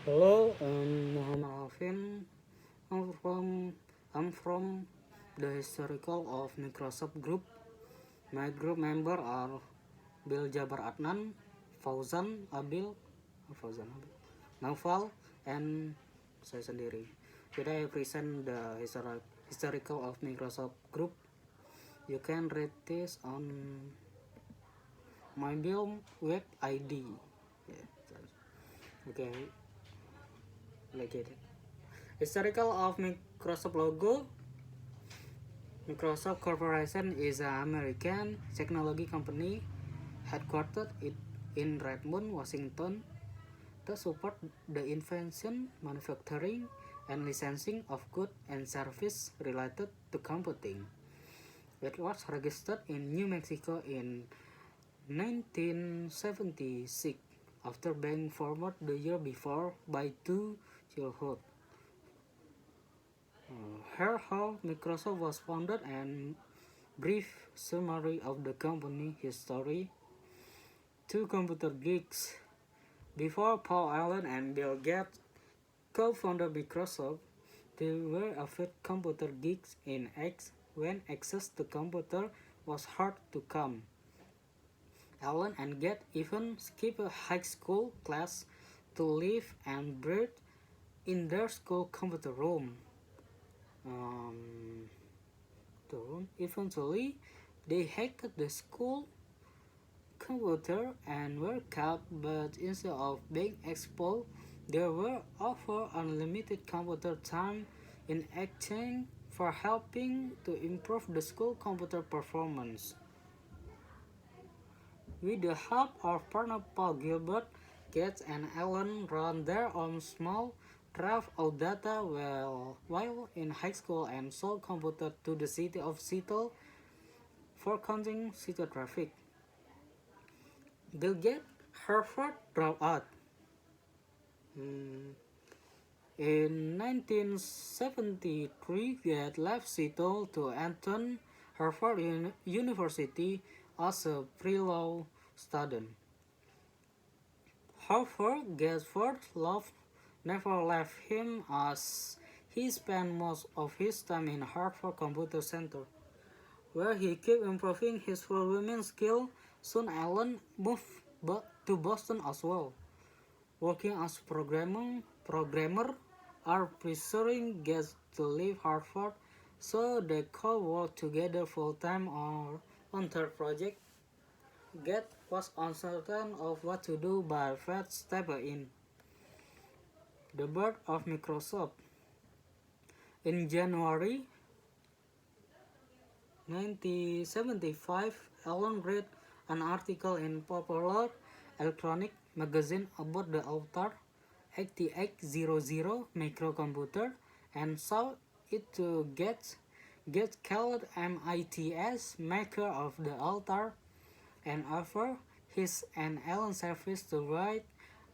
Hello, I'm Muhammad Alvin. I'm from the historical of Microsoft Group. My group member are Bill Jabar Adnan, Fauzan Abil, Naufal, and saya sendiri. Today I present the historical of Microsoft Group. You can read this on my Bill web ID. Yeah, okay, like it. Historical of Microsoft logo. Microsoft Corporation is an American technology company headquartered in Redmond, Washington, to support the invention, manufacturing, and licensing of goods and services related to computing. It was registered in New Mexico in 1976 after being formed the year before by two childhood. Here how Microsoft was founded and brief summary of the company history. Two computer geeks. Before Paul Allen and Bill Gates co-founded Microsoft, they were avid computer geeks in X when access to computer was hard to come. Allen and Gates even skipped a high school class to live and breathe in their school computer room. Eventually, they hacked the school computer and were caught, but instead of being exposed, they were offered unlimited computer time in exchange for helping to improve the school computer performance. With the help of partner Paul Gilbert, Gates and Allen ran their own small drive of data while in high school and sold computers to the city of Seattle for counting city traffic. Bill Gates, Harvard dropout. In 1973, Gates left Seattle to attend Harvard University as a pre-law student. However, Gates' first love never left him as he spent most of his time in Harvard Computer Center, where he kept improving his programming skill. Soon Allen moved to Boston as well, working as programmer are pressuring Gates to leave Harvard so they could work together full-time on their project. Gates was uncertain of what to do but Fed stepped in. The birth of Microsoft. In January 1975, Allen read an article in Popular Electronic magazine about the Altar 8800 microcomputer and saw it to get called MIT's maker of the Altar and offered his and Allen service to write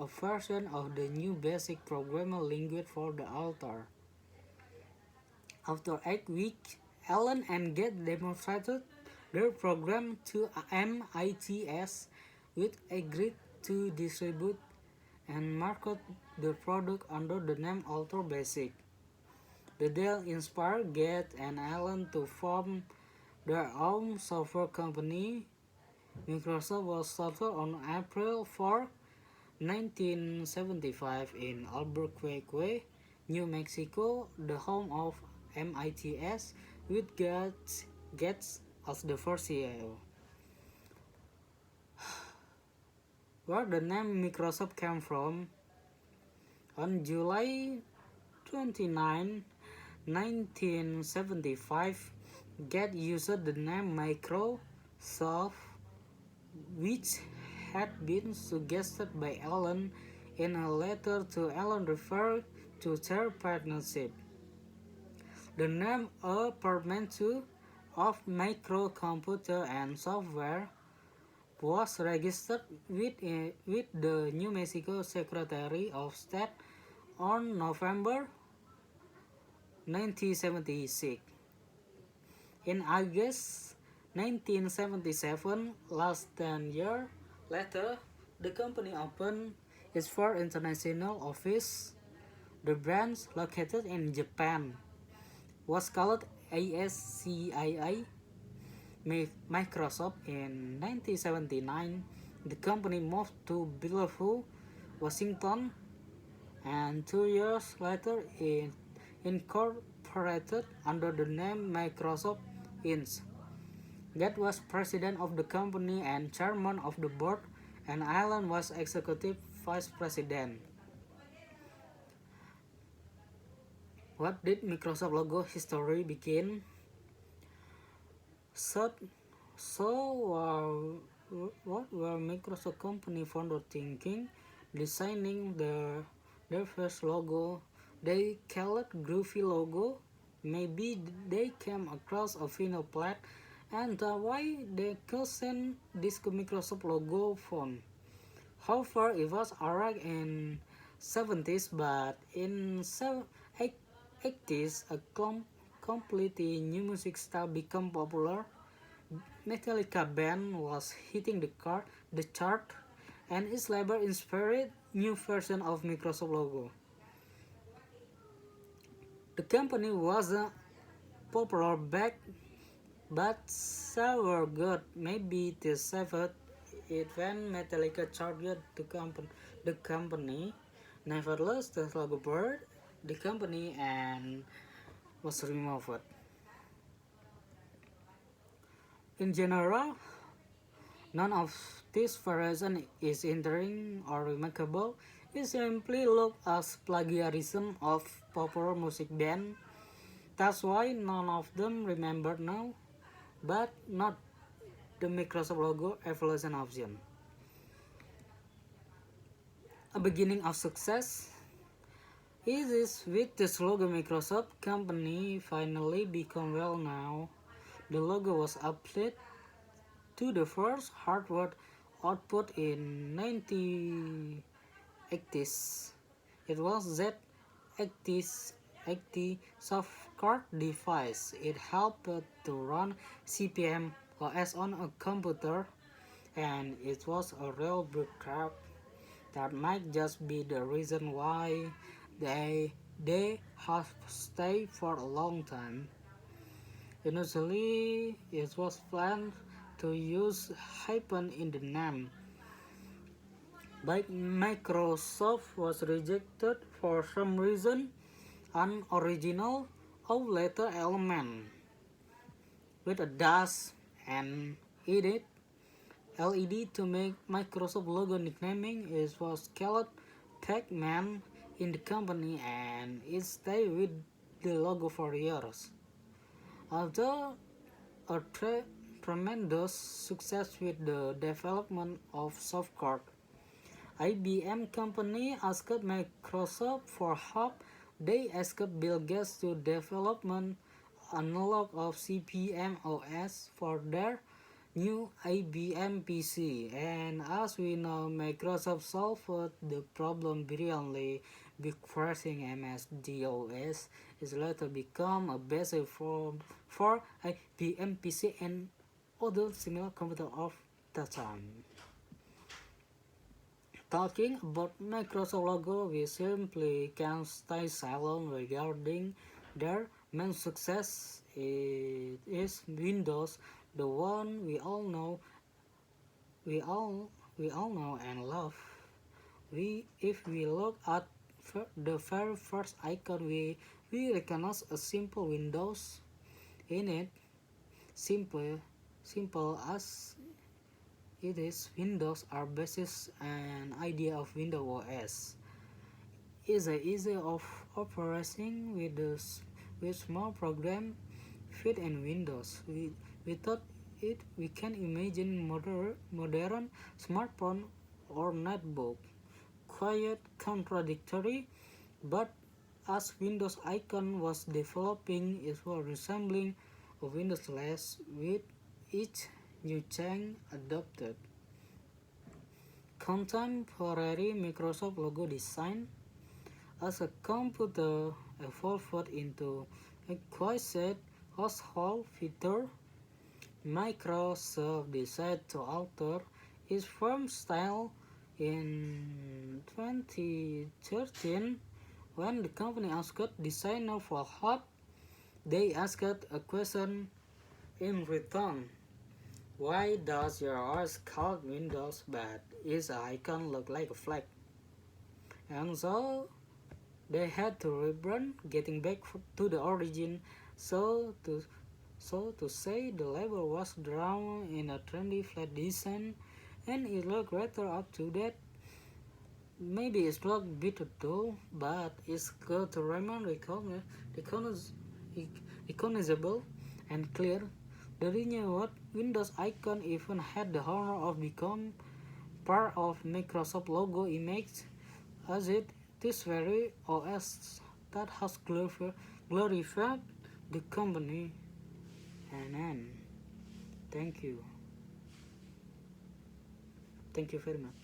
a version of the new basic programming language for the Altar. After 8 weeks, Allen and Gates demonstrated their program to MITs, which agreed to distribute and market the product under the name Altar Basic. The deal inspired Gates and Allen to form their own software company. Microsoft was started on April 4, 1975 in Albuquerque, New Mexico, the home of MITs, with Gates as the first CEO. Where the name Microsoft came from? On July 29, 1975, Gates used the name Microsoft, which had been suggested by Allen in a letter to Allen referred to their partnership. The name a portmanteau of microcomputer and software was registered with the New Mexico Secretary of State on November 1976. In August 1977, less than a year later, the company opened Its first international office, the branch located in Japan, was called ASCII Microsoft. In 1979. The company moved to Bellevue, Washington, and 2 years later it incorporated under the name Microsoft Inc. Gates was president of the company and chairman of the board, and Allen was executive vice president. What did Microsoft logo history begin? So, what were Microsoft company founder thinking, designing their first logo? They called it groovy logo. Maybe they came across a vinyl plate and why they couldn't this Microsoft logo font. However, it was alright in 70s, but in 80s, a completely new music style became popular. Metallica band was hitting the chart, and its label inspired new version of Microsoft logo. The company wasn't popular back, but sales were good. Maybe they saved it when Metallica charged the company. Nevertheless, the logo burned the company and was removed. In general, none of these variations is interesting or remarkable. It simply looks as plagiarism of popular music band. That's why none of them remembered now, but not the Microsoft logo evolution option. A beginning of success. It is with this logo Microsoft company finally become well known. The logo was applied to the first hardware output in 1980s. It was Z80 software device. It helped to run CPM OS on a computer, and it was a real breakthrough. That might just be the reason why they have stayed for a long time. Initially, it was planned to use hyphen in the name, but Microsoft was rejected for some reason, an original or later element with a dash and LED to make Microsoft logo nicknaming. It was called Pac-Man in the company, and it stayed with the logo for years. After a tremendous success with the development of software, IBM company asked Microsoft for help. They asked Bill Gates to develop an analog of CPM OS for their new IBM PC, and as we know, Microsoft solved the problem brilliantly. Big crashing MS-DOS is later become a basic for IBM PC and other similar computers of that time. Talking about Microsoft logo, we simply can't stay silent regarding their main success. It is Windows, the one we all know and love. If we look at the very first icon, we recognize a simple Windows in it. Simple as it is, Windows are basis and idea of Windows OS. Is a easy of operating with small program fit in Windows. Without it, we can imagine modern smartphone or netbook. Quite contradictory, but as Windows icon was developing, it was resembling a Windows less with each new change adopted. Contemporary Microsoft logo design. As a computer evolved into a quiet household feature, Microsoft decided to alter its firm style In 2013, when the company asked designer for help, they asked a question in return. Why does your OS called Windows but its icon look like a flag? And so they had to rebrand, getting back to the origin. So to say the label was drawn in a trendy flat design, and it looked better up to that. Maybe it's not bitter though, but it's good to remain recognizable and clear. The renewed Windows icon even had the honor of becoming part of Microsoft logo image, as it is very OS that has glorified the company. And then, thank you. Thank you very much.